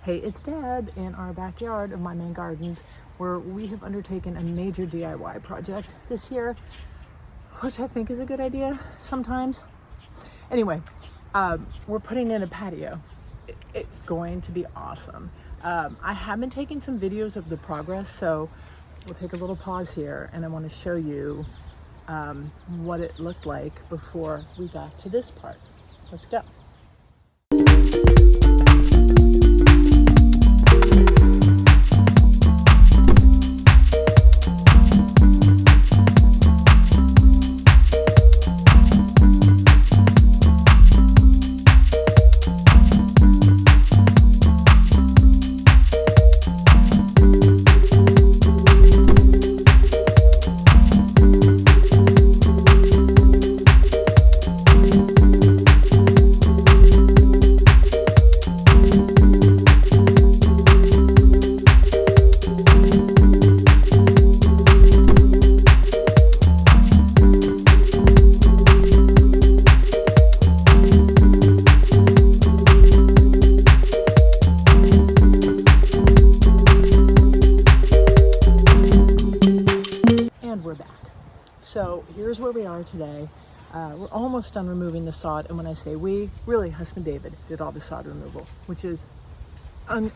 Hey, it's Deb in our backyard of my Maine gardens, where we have undertaken a major DIY project this year, which I think is a good idea sometimes. Anyway, we're putting in a patio. It's going to be awesome. I have been taking some videos of the progress, so we'll take a little pause here and I want to show you what it looked like before we got to this part. Let's go. We're back. So here's where we are today. We're almost done removing the sod, and when I say we, really husband David did all the sod removal, which is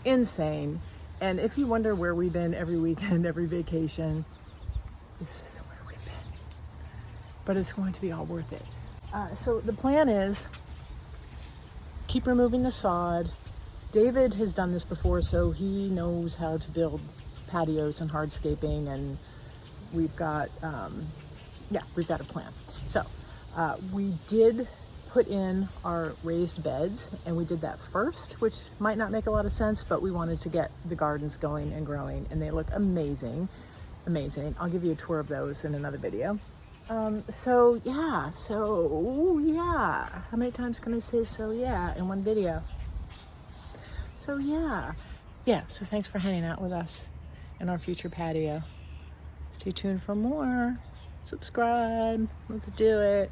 insane. And if you wonder where we've been every weekend, every vacation, this is where we've been. But it's going to be all worth it. So the plan is keep removing the sod. David has done this before, so he knows how to build patios and hardscaping, and we've got a plan. So we did put in our raised beds, and we did that first, which might not make a lot of sense, but we wanted to get the gardens going and growing, and they look amazing. I'll give you a tour of those in another video. So yeah, how many times can I say so yeah in one video? So yeah, so thanks for hanging out with us in our future patio. Stay tuned for more. Subscribe. Let's do it.